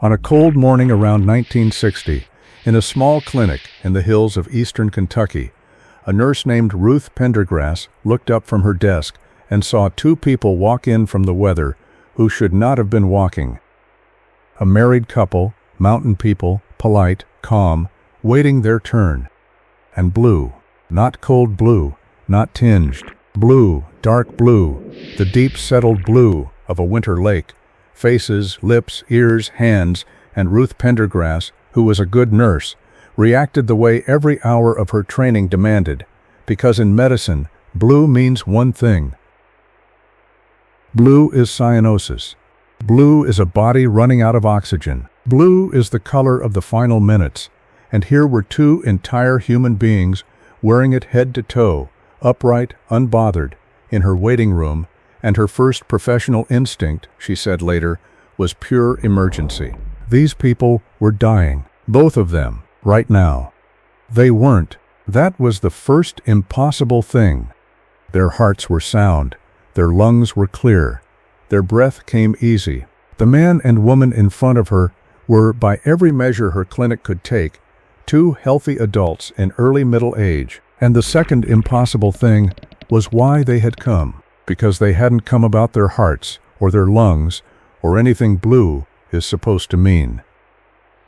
On a cold morning around 1960, in a small clinic in the hills of eastern Kentucky, a nurse named Ruth Pendergrass looked up from her desk and saw two people walk in from the weather who should not have been walking. A married couple, mountain people, polite, calm, waiting their turn. And blue, not cold blue, not tinged, blue, dark blue, the deep settled blue of a winter lake. Faces, lips, ears, hands, and Ruth Pendergrass, who was a good nurse, reacted the way every hour of her training demanded, because in medicine, blue means one thing. Blue is cyanosis. Blue is a body running out of oxygen. Blue is the color of the final minutes, and here were two entire human beings wearing it head to toe, upright, unbothered, in her waiting room, and her first professional instinct, she said later, was pure emergency. These people were dying, both of them, right now. They weren't. That was the first impossible thing. Their hearts were sound, their lungs were clear, their breath came easy. The man and woman in front of her were, by every measure her clinic could take, two healthy adults in early middle age. And the second impossible thing was why they had come. Because they hadn't come about their hearts, or their lungs, or anything blue is supposed to mean.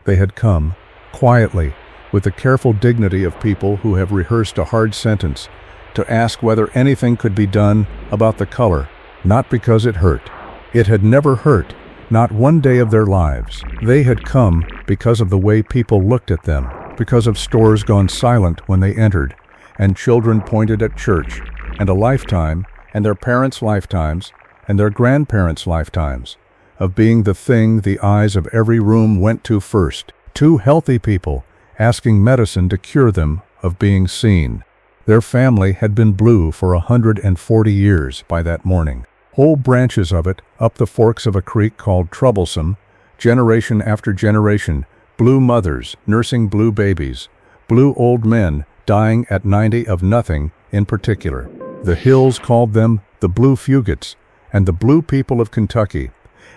They had come, quietly, with the careful dignity of people who have rehearsed a hard sentence, to ask whether anything could be done about the color, not because it hurt. It had never hurt, not one day of their lives. They had come because of the way people looked at them, because of stores gone silent when they entered, and children pointed at church, and a lifetime, and their parents' lifetimes, and their grandparents' lifetimes, of being the thing the eyes of every room went to first. Two healthy people asking medicine to cure them of being seen. Their family had been blue for 140 years by that morning. Whole branches of it up the forks of a creek called Troublesome, generation after generation, blue mothers nursing blue babies, blue old men dying at 90 of nothing in particular. The hills called them the Blue Fugates, and the blue people of Kentucky.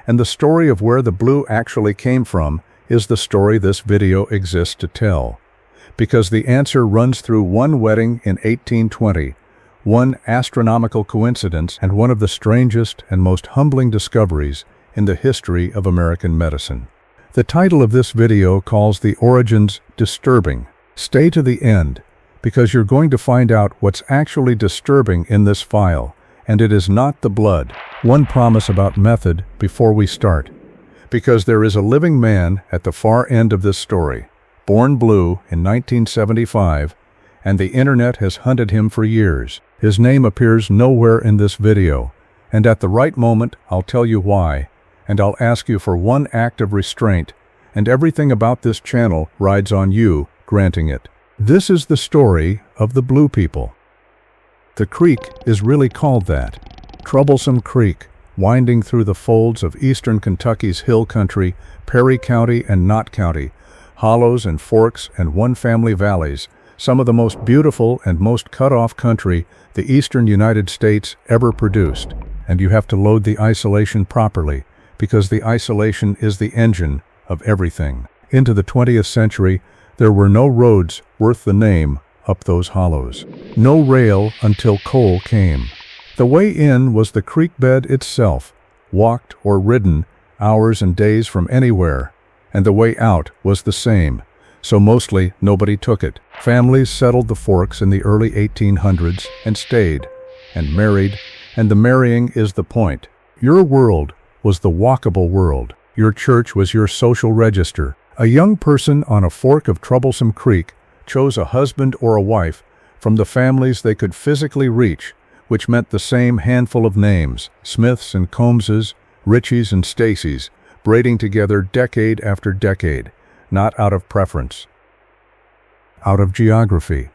And the story of where the blue actually came from is the story this video exists to tell. Because the answer runs through one wedding in 1820, one astronomical coincidence, and one of the strangest and most humbling discoveries in the history of American medicine. The title of this video calls the origins disturbing. Stay to the end, because you're going to find out what's actually disturbing in this file, and it is not the blood. One promise about method before we start, because there is a living man at the far end of this story, born blue in 1975, and the internet has hunted him for years. His name appears nowhere in this video, and at the right moment I'll tell you why, and I'll ask you for one act of restraint, and everything about this channel rides on you granting it. This is the story of the blue people. The creek is really called that. Troublesome Creek, winding through the folds of eastern Kentucky's hill country, Perry County and Knott County, hollows and forks and one-family valleys, some of the most beautiful and most cut-off country the eastern United States ever produced. And you have to load the isolation properly, because the isolation is the engine of everything. Into the 20th century, there were no roads worth the name up those hollows. No rail until coal came. The way in was the creek bed itself, walked or ridden hours and days from anywhere, and the way out was the same, so mostly nobody took it. Families settled the forks in the early 1800s and stayed, and married, and the marrying is the point. Your world was the walkable world. Your church was your social register. A young person on a fork of Troublesome Creek chose a husband or a wife from the families they could physically reach, which meant the same handful of names, Smiths and Combses, Richies and Stacys, braiding together decade after decade, not out of preference, out of geography.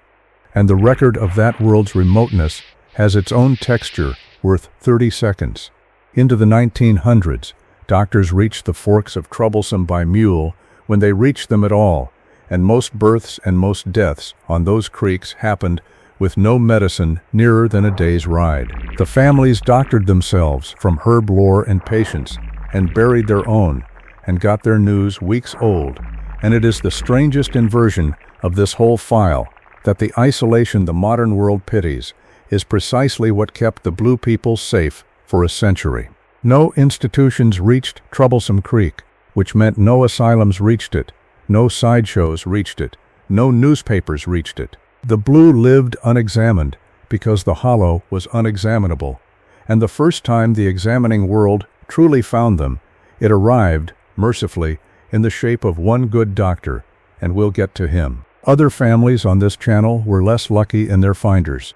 And the record of that world's remoteness has its own texture worth 30 seconds. Into the 1900s, doctors reached the forks of Troublesome by mule, when they reached them at all, and most births and most deaths on those creeks happened with no medicine nearer than a day's ride. The families doctored themselves from herb lore and patience, and buried their own, and got their news weeks old, and it is the strangest inversion of this whole file that the isolation the modern world pities is precisely what kept the Blue people safe for a century. No institutions reached Troublesome Creek, which meant no asylums reached it, no sideshows reached it, no newspapers reached it. The Blue lived unexamined because the hollow was unexaminable, and the first time the examining world truly found them, it arrived, mercifully, in the shape of one good doctor, and we'll get to him. Other families on this channel were less lucky in their finders.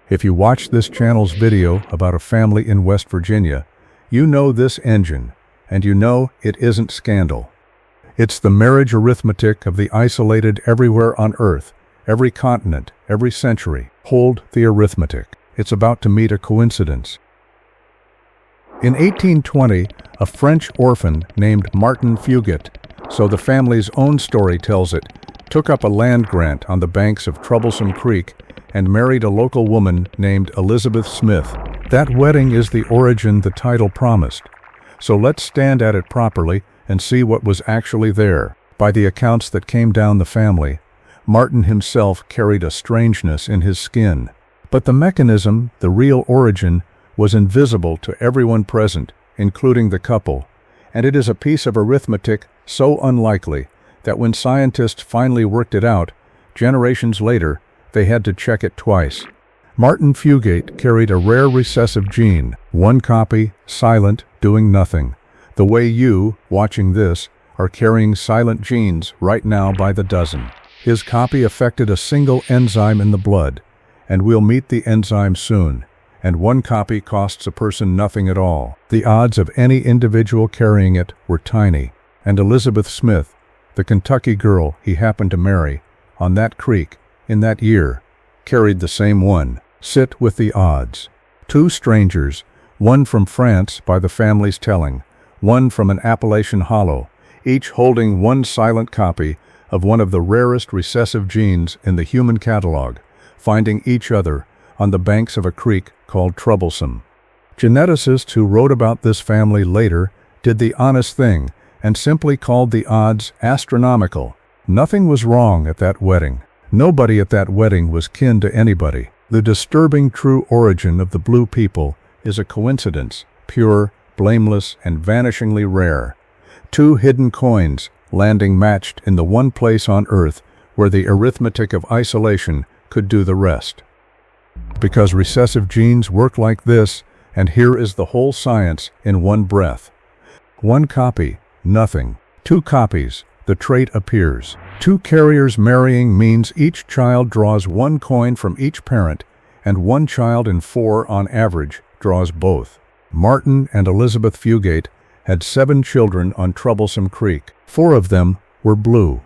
If you watched this channel's video about a family in West Virginia, you know this engine, and you know it isn't scandal. It's the marriage arithmetic of the isolated everywhere on Earth, every continent, every century. Hold the arithmetic. It's about to meet a coincidence. In 1820, a French orphan named Martin Fugit, so the family's own story tells it, took up a land grant on the banks of Troublesome Creek and married a local woman named Elizabeth Smith. That wedding is the origin the title promised. So let's stand at it properly and see what was actually there. By the accounts that came down the family, Martin himself carried a strangeness in his skin. But the mechanism, the real origin, was invisible to everyone present, including the couple, and it is a piece of arithmetic so unlikely that when scientists finally worked it out, generations later, they had to check it twice. Martin Fugate carried a rare recessive gene, one copy, silent, doing nothing. The way you, watching this, are carrying silent genes right now by the dozen. His copy affected a single enzyme in the blood, and we'll meet the enzyme soon, and one copy costs a person nothing at all. The odds of any individual carrying it were tiny, and Elizabeth Smith, the Kentucky girl he happened to marry, on that creek, in that year, carried the same one. Sit with the odds. Two strangers, one from France by the family's telling, one from an Appalachian hollow, each holding one silent copy of one of the rarest recessive genes in the human catalog, finding each other on the banks of a creek called Troublesome. Geneticists who wrote about this family later did the honest thing and simply called the odds astronomical. Nothing was wrong at that wedding. Nobody at that wedding was kin to anybody. The disturbing true origin of the Blue people is a coincidence, pure, blameless, and vanishingly rare. Two hidden coins landing matched in the one place on Earth where the arithmetic of isolation could do the rest. Because recessive genes work like this, and here is the whole science in one breath. One copy, nothing. Two copies, the trait appears. Two carriers marrying means each child draws one coin from each parent, and one child in four on average draws both. Martin and Elizabeth Fugate had 7 children on Troublesome Creek. 4 of them were blue.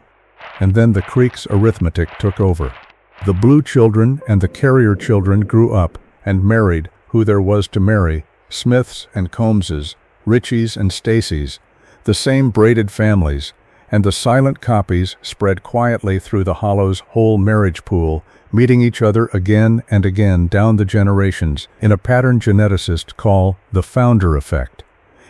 And then the creek's arithmetic took over. The blue children and the carrier children grew up and married who there was to marry, Smiths and Combses, Richies and Stacys, the same braided families, and the silent copies spread quietly through the hollow's whole marriage pool, meeting each other again and again down the generations in a pattern geneticists call the founder effect.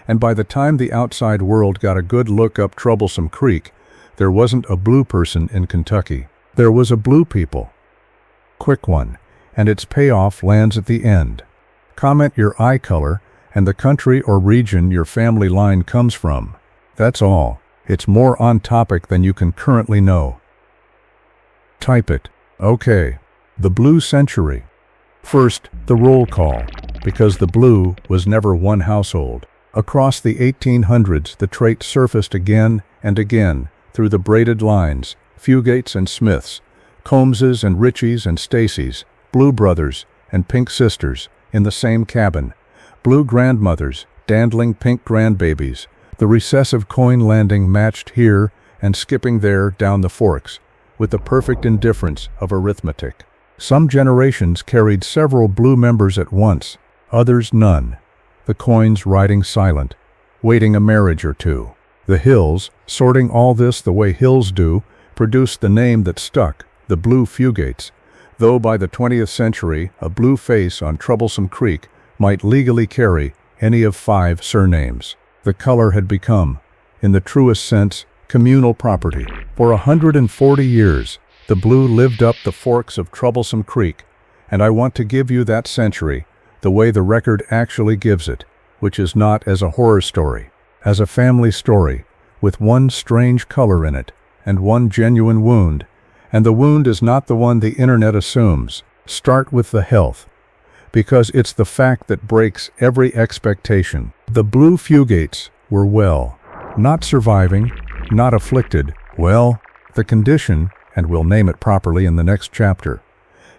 And by the time the outside world got a good look up Troublesome Creek, there wasn't a blue person in Kentucky. There was a blue people. Quick one, and its payoff lands at the end. Comment your eye color and the country or region your family line comes from. That's all. It's more on topic than you can currently know. Type it. Okay. The Blue Century. First, the roll call, because the blue was never one household. Across the 1800s, the trait surfaced again and again through the braided lines, Fugates and Smiths, Combses and Richies and Stacys, blue brothers and pink sisters in the same cabin, blue grandmothers dandling pink grandbabies, the recessive coin landing matched here and skipping there down the forks, with the perfect indifference of arithmetic. Some generations carried several blue members at once, others none, the coins riding silent, waiting a marriage or two. The Hills, sorting all this the way Hills do, produced the name that stuck, the Blue Fugates, though by the 20th century a blue face on Troublesome Creek might legally carry any of 5 surnames. The color had become in the truest sense, communal property. For 140 years, the Blue lived up the forks of Troublesome Creek, and I want to give you that century the way the record actually gives it, which is not as a horror story, as a family story, with one strange color in it, and one genuine wound, and the wound is not the one the internet assumes. Start with the health, because it's the fact that breaks every expectation. The Blue Fugates were well, not surviving, not afflicted. Well, the condition, and we'll name it properly in the next chapter,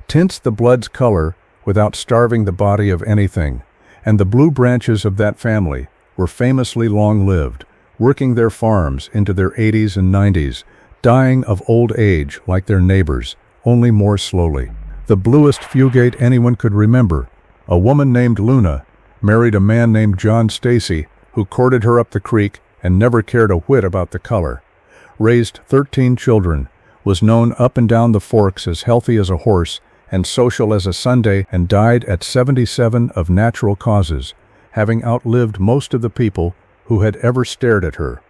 tints the blood's color without starving the body of anything, and the Blue branches of that family were famously long-lived, working their farms into their 80s and 90s, dying of old age like their neighbors, only more slowly. The bluest Fugate anyone could remember, a woman named Luna, married a man named John Stacy, who courted her up the creek and never cared a whit about the color, raised 13 children, was known up and down the forks as healthy as a horse and social as a Sunday, and died at 77 of natural causes, having outlived most of the people who had ever stared at her.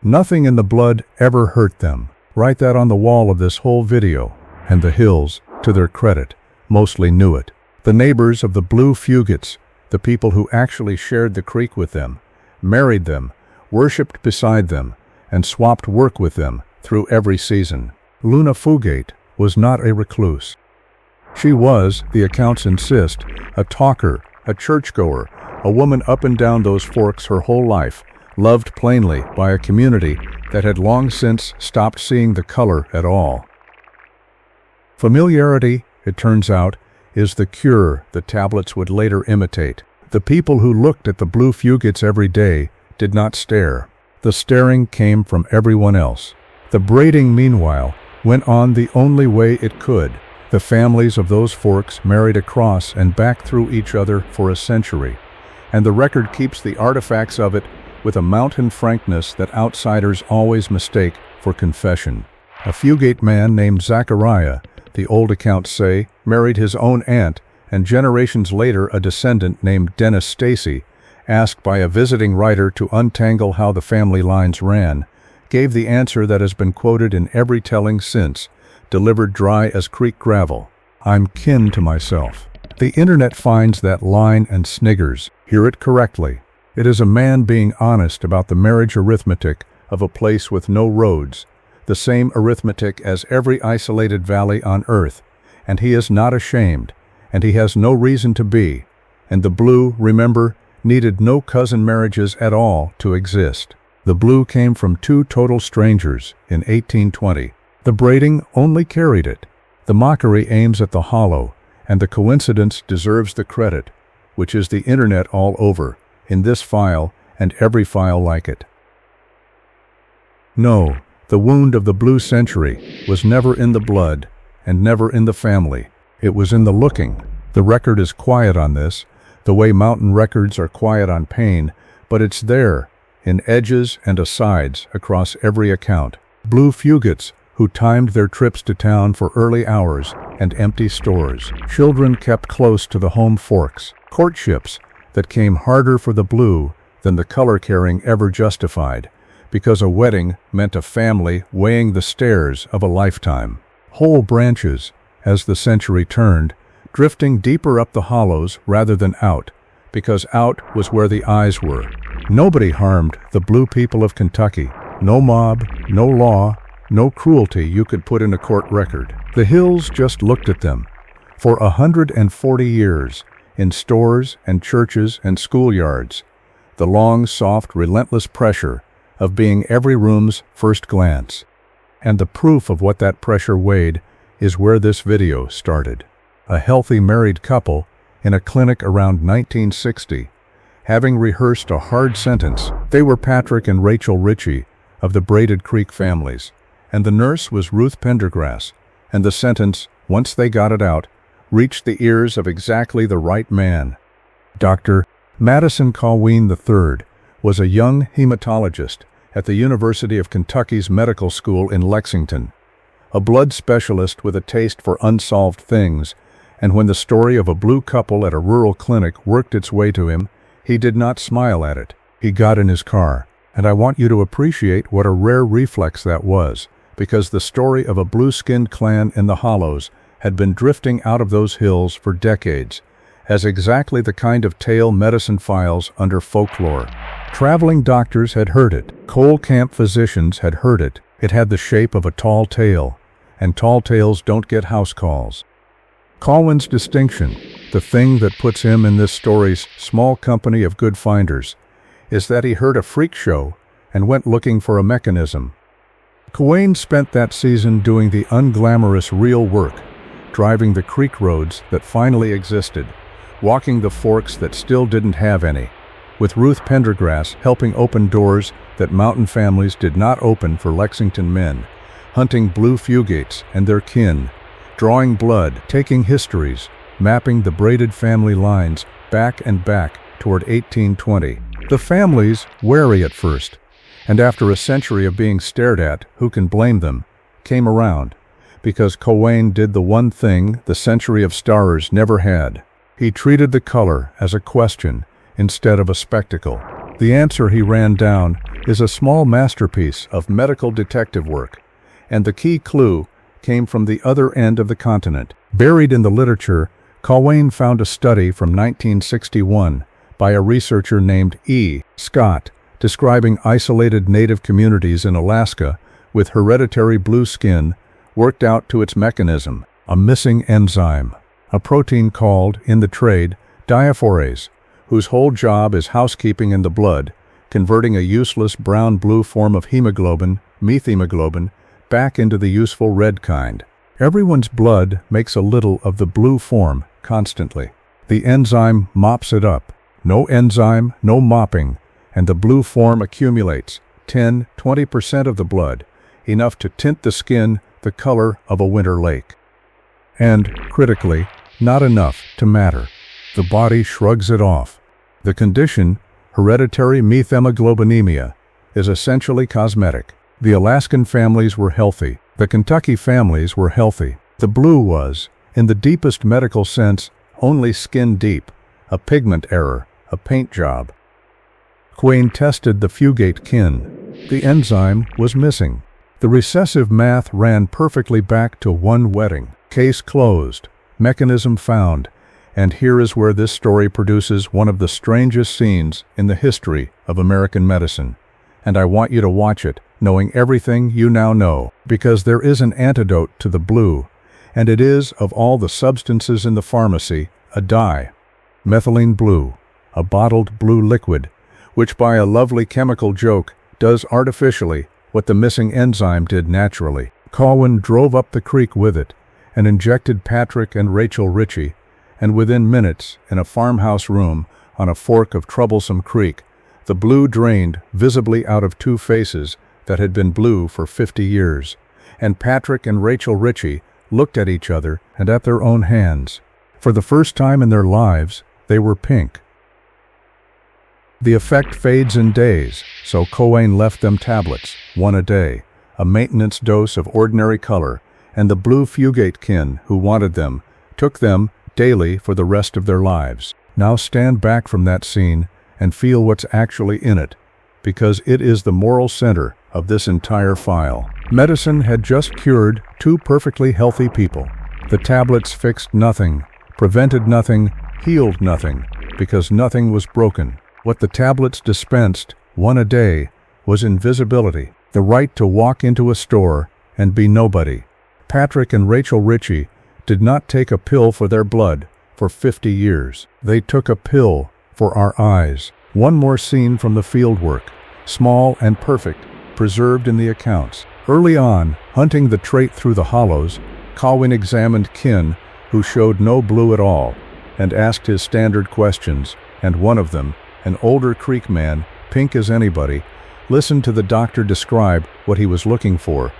Nothing in the blood ever hurt them. Write that on the wall of this whole video, and the Hills, to their credit, mostly knew it. The neighbors of the Blue Fugates, the people who actually shared the creek with them, married them, worshipped beside them, and swapped work with them through every season. Luna Fugate was not a recluse. She was, the accounts insist, a talker, a churchgoer, a woman up and down those forks her whole life, loved plainly by a community that had long since stopped seeing the color at all. Familiarity, it turns out, is the cure the tablets would later imitate. The people who looked at the Blue Fugates every day did not stare. The staring came from everyone else. The braiding, meanwhile, went on the only way it could. The families of those forks married across and back through each other for a century, and the record keeps the artifacts of it with a mountain frankness that outsiders always mistake for confession. A Fugate man named Zachariah, the old accounts say, married his own aunt, and generations later a descendant named Dennis Stacy, asked by a visiting writer to untangle how the family lines ran, gave the answer that has been quoted in every telling since, delivered dry as creek gravel: "I'm kin to myself." The internet finds that line and sniggers. Hear it correctly. It is a man being honest about the marriage arithmetic of a place with no roads, the same arithmetic as every isolated valley on earth, and he is not ashamed, and he has no reason to be, and the Blue, remember, needed no cousin marriages at all to exist. The Blue came from two total strangers in 1820. The braiding only carried it. The mockery aims at the hollow, and the coincidence deserves the credit, which is the internet all over, in this file and every file like it. No, the wound of the Blue century was never in the blood and never in the family. It was in the looking. The record is quiet on this, the way mountain records are quiet on pain, but it's there, in edges and asides across every account. Blue Fugates who timed their trips to town for early hours and empty stores. Children kept close to the home forks. Courtships that came harder for the Blue than the color-caring ever justified, because a wedding meant a family weighing the stairs of a lifetime. Whole branches, as the century turned, drifting deeper up the hollows rather than out, because out was where the eyes were. Nobody harmed the Blue people of Kentucky. No mob, no law, no cruelty you could put in a court record. The Hills just looked at them. For 140 years, in stores and churches and schoolyards, the long, soft, relentless pressure of being every room's first glance. And the proof of what that pressure weighed is where this video started. A healthy married couple in a clinic around 1960, having rehearsed a hard sentence. They were Patrick and Rachel Ritchie of the Braided Creek families, and the nurse was Ruth Pendergrass, and the sentence, once they got it out, reached the ears of exactly the right man. Dr. Madison Colween III was a young hematologist at the University of Kentucky's Medical School in Lexington, a blood specialist with a taste for unsolved things, and when the story of a Blue couple at a rural clinic worked its way to him, he did not smile at it. He got in his car, And I want you to appreciate what a rare reflex that was, because the story of a blue-skinned clan in the Hollows had been drifting out of those hills for decades, as exactly the kind of tale medicine files under folklore. Traveling doctors had heard it. Coal camp physicians had heard it. It had the shape of a tall tale, and tall tales don't get house calls. Colwyn's distinction, the thing that puts him in this story's small company of good finders, is that he heard a freak show and went looking for a mechanism. Cowain spent that season doing the unglamorous real work, driving the creek roads that finally existed, walking the forks that still didn't have any, with Ruth Pendergrass helping open doors that mountain families did not open for Lexington men, hunting blue fugates and their kin, drawing blood, taking histories, mapping the braided family lines back and back toward 1820. The families, wary at first, and after a century of being stared at, who can blame them, came around, because Cowain did the one thing the century of starers never had. He treated the color as a question instead of a spectacle. The answer he ran down is a small masterpiece of medical detective work, and the key clue came from the other end of the continent. Buried in the literature, Cowain found a study from 1961 by a researcher named E. Scott, describing isolated native communities in Alaska with hereditary blue skin worked out to its mechanism, a missing enzyme, a protein called, in the trade, diaphorase, whose whole job is housekeeping in the blood, converting a useless brown-blue form of hemoglobin, methemoglobin, back into the useful red kind. Everyone's blood makes a little of the blue form constantly. The enzyme mops it up. No enzyme, no mopping, and the blue form accumulates, 10–20% of the blood, enough to tint the skin the color of a winter lake. And, critically, not enough to matter. The body shrugs it off. The condition, hereditary methemoglobinemia, is essentially cosmetic. The Alaskan families were healthy. The Kentucky families were healthy. The blue was, in the deepest medical sense, only skin deep, a pigment error, a paint job. Cowain tested the fugate kin. The enzyme was missing. The recessive math ran perfectly back to one wedding. Case closed. Mechanism found. And here is where this story produces one of the strangest scenes in the history of American medicine. And I want you to watch it, knowing everything you now know, because there is an antidote to the blue, and it is, of all the substances in the pharmacy, a dye. Methylene blue, a bottled blue liquid, which by a lovely chemical joke does artificially what the missing enzyme did naturally. Cowain drove up the creek with it and injected Patrick and Rachel Ritchie, and within minutes, in a farmhouse room on a fork of Troublesome Creek, the blue drained visibly out of two faces that had been blue for 50 years, and Patrick and Rachel Ritchie looked at each other and at their own hands. For the first time in their lives, they were pink. The effect fades in days, so Cowain left them tablets, one a day, a maintenance dose of ordinary color, and the blue fugate kin who wanted them took them daily for the rest of their lives. Now stand back from that scene and feel what's actually in it, because it is the moral center of this entire file. Medicine had just cured two perfectly healthy people. The tablets fixed nothing, prevented nothing, healed nothing, because nothing was broken. What the tablets dispensed, one a day, was invisibility, the right to walk into a store and be nobody. Patrick and Rachel Ritchie did not take a pill for their blood for 50 years. They took a pill for our eyes. One more scene from the field work, small and perfect, preserved in the accounts. Early on, hunting the trait through the hollows, Cowain examined kin who showed no blue at all, and asked his standard questions, and one of them, an older Creek man, pink as anybody, listened to the doctor describe what he was looking for,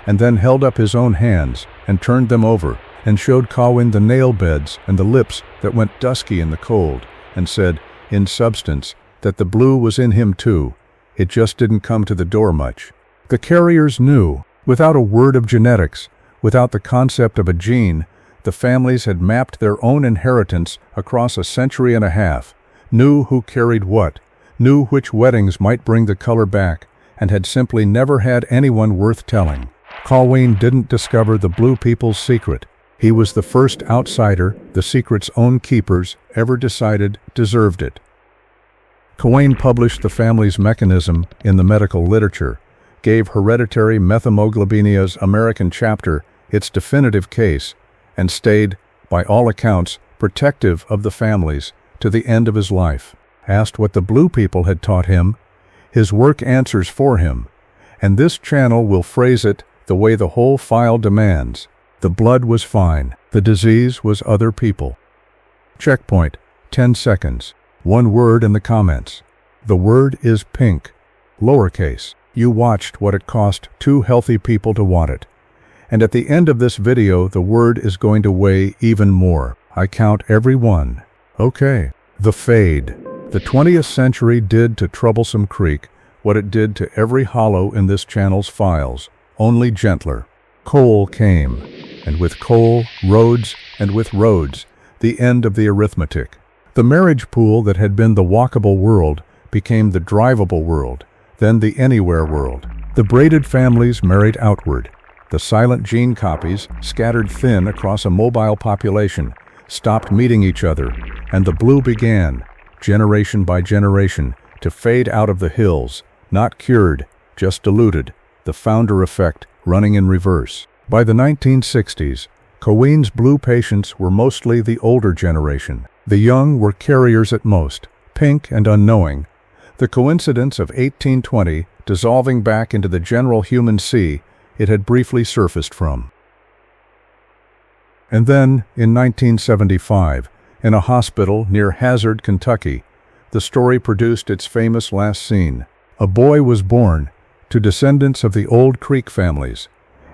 and then held up his own hands and turned them over, and showed Cowain the nail beds and the lips that went dusky in the cold, and said, in substance, that the blue was in him too. It just didn't come to the door much. The carriers knew, without a word of genetics, without the concept of a gene, the families had mapped their own inheritance across a century and a half, knew who carried what, knew which weddings might bring the color back, and had simply never had anyone worth telling. Colwyn didn't discover the blue people's secret. He was the first outsider the secret's own keepers ever decided deserved it. Colwyn published the family's mechanism in the medical literature, gave hereditary methemoglobinia's American chapter its definitive case, and stayed, by all accounts, protective of the families to the end of his life. Asked what the blue people had taught him, his work answers for him, and this channel will phrase it the way the whole file demands. The blood was fine. The disease was other people. Checkpoint, 10 seconds. One word in the comments. The word is pink. Lowercase. You watched what it cost 2 healthy people to want it. And at the end of this video, the word is going to weigh even more. I count every one. Okay. The fade. The 20th century did to Troublesome Creek what it did to every hollow in this channel's files, only gentler. Coal came, and with coal, roads, and with roads, the end of the arithmetic. The marriage pool that had been the walkable world became the drivable world, then the anywhere world. The braided families married outward. The silent gene copies, scattered thin across a mobile population, stopped meeting each other, and the blue began, generation by generation, to fade out of the hills, not cured, just diluted, the founder effect running in reverse. By the 1960s, Colwyn's blue patients were mostly the older generation. The young were carriers at most, pink and unknowing. The coincidence of 1820 dissolving back into the general human sea it had briefly surfaced from. And then, in 1975, in a hospital near Hazard, Kentucky, the story produced its famous last scene. A boy was born to descendants of the old Creek families,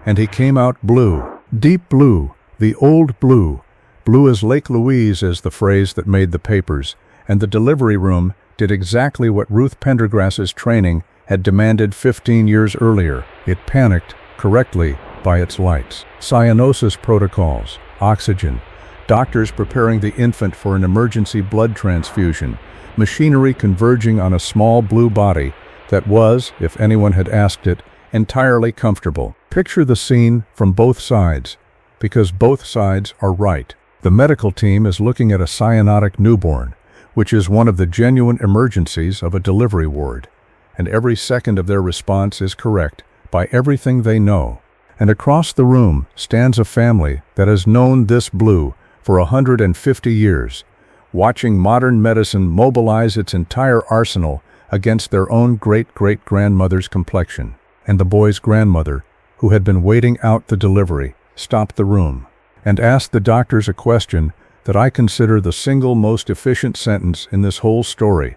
and he came out blue, deep blue, the old blue. Blue as Lake Louise is the phrase that made the papers, and the delivery room did exactly what Ruth Pendergrass's training had demanded 15 years earlier. It panicked, correctly, by its lights. Cyanosis protocols, oxygen, doctors preparing the infant for an emergency blood transfusion, machinery converging on a small blue body that was, if anyone had asked it, entirely comfortable. Picture the scene from both sides, because both sides are right. The medical team is looking at a cyanotic newborn, which is one of the genuine emergencies of a delivery ward, and every second of their response is correct by everything they know. And across the room stands a family that has known this blue for 150 years, watching modern medicine mobilize its entire arsenal against their own great-great-grandmother's complexion. And the boy's grandmother, who had been waiting out the delivery, stopped the room and asked the doctors a question that I consider the single most efficient sentence in this whole story.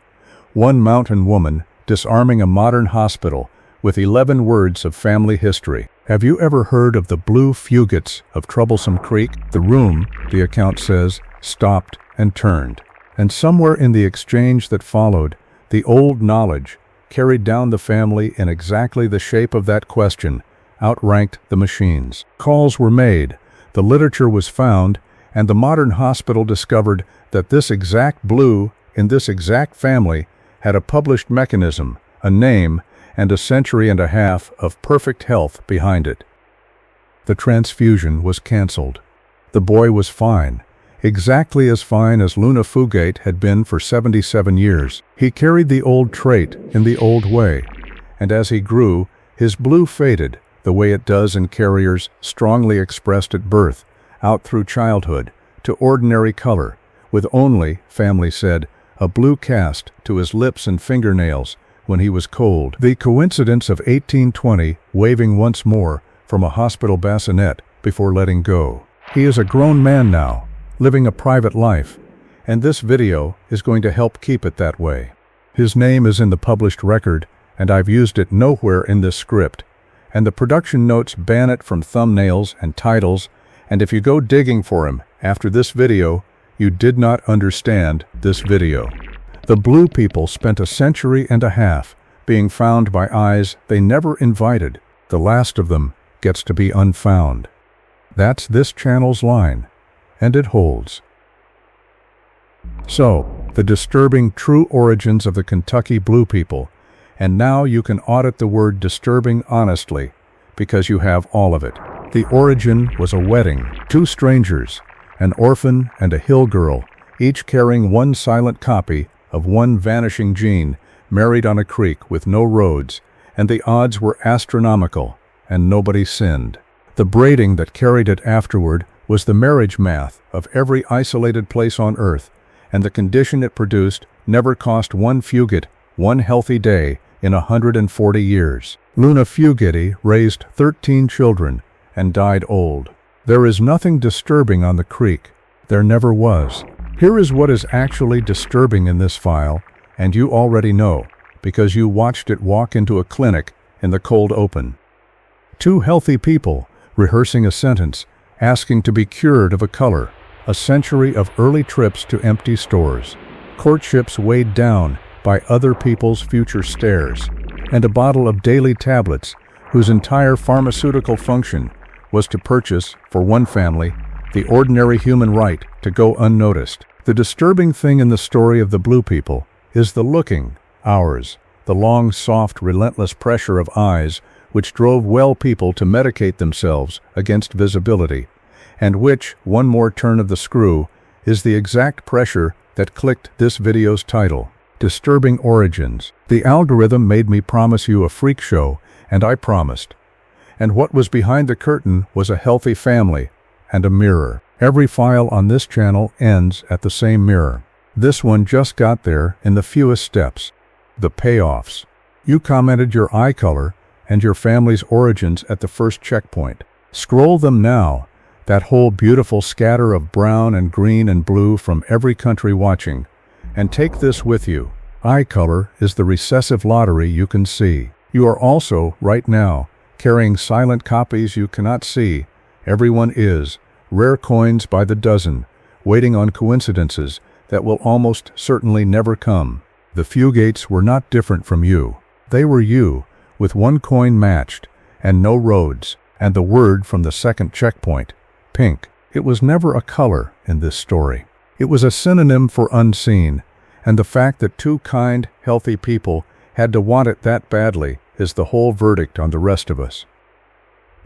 One mountain woman disarming a modern hospital with 11 words of family history. Have you ever heard of the blue Fugates of Troublesome Creek? The room, the account says, stopped and turned. And somewhere in the exchange that followed, the old knowledge, carried down the family in exactly the shape of that question, outranked the machines. Calls were made, the literature was found, and the modern hospital discovered that this exact blue in this exact family had a published mechanism, a name, and a century and a half of perfect health behind it. The transfusion was canceled. The boy was fine, exactly as fine as Luna Fugate had been for 77 years. He carried the old trait in the old way, and as he grew, his blue faded, the way it does in carriers strongly expressed at birth, out through childhood, to ordinary color, with only, family said, a blue cast to his lips and fingernails when he was cold. The coincidence of 1820 waving once more from a hospital bassinet before letting go. He is a grown man now, living a private life, and this video is going to help keep it that way. His name is in the published record, and I've used it nowhere in this script, and the production notes ban it from thumbnails and titles, and if you go digging for him after this video, you did not understand this video. The blue people spent a century and a half being found by eyes they never invited. The last of them gets to be unfound. That's this channel's line, and it holds. So, The disturbing true origins of the Kentucky Blue people, and now you can audit the word disturbing honestly, because you have all of it. The origin was a wedding, two strangers, an orphan and a hill girl, each carrying one silent copy of one vanishing gene, married on a creek with no roads, and the odds were astronomical, and nobody sinned. The braiding that carried it afterward was the marriage math of every isolated place on Earth, and the condition it produced never cost one Fugate one healthy day in 140 years. Luna Fugate raised 13 children and died old. There is nothing disturbing on the creek. There never was. Here is what is actually disturbing in this file, and you already know, because you watched it walk into a clinic in the cold open. Two healthy people rehearsing a sentence, asking to be cured of a color, a century of early trips to empty stores, courtships weighed down by other people's future stares, and a bottle of daily tablets whose entire pharmaceutical function was to purchase, for one family, the ordinary human right to go unnoticed. The disturbing thing in the story of the Blue people is the looking, ours, the long, soft, relentless pressure of eyes which drove well people to medicate themselves against visibility, and which, one more turn of the screw, is the exact pressure that clicked this video's title, Disturbing Origins. The algorithm made me promise you a freak show, and I promised. And what was behind the curtain was a healthy family and a mirror. Every file on this channel ends at the same mirror. This one just got there in the fewest steps. The payoffs. You commented your eye color and your family's origins at the first checkpoint. Scroll them now, that whole beautiful scatter of brown and green and blue from every country watching, and take this with you. Eye color is the recessive lottery you can see. You are also, right now, carrying silent copies you cannot see. Everyone is, rare coins by the dozen, waiting on coincidences that will almost certainly never come. The Fugates were not different from you. They were you, with one coin matched, and no roads, and the word from the second checkpoint, pink. It was never a color in this story. It was a synonym for unseen, and the fact that two kind, healthy people had to want it that badly is the whole verdict on the rest of us.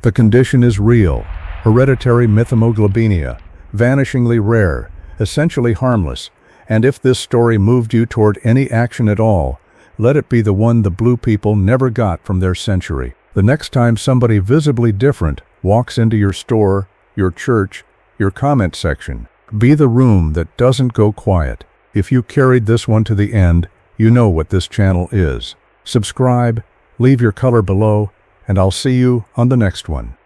The condition is real, hereditary methemoglobinemia, vanishingly rare, essentially harmless, and if this story moved you toward any action at all, let it be the one the Blue people never got from their century. The next time somebody visibly different walks into your store, your church, your comment section, be the room that doesn't go quiet. If you carried this one to the end, you know what this channel is. Subscribe, leave your color below, and I'll see you on the next one.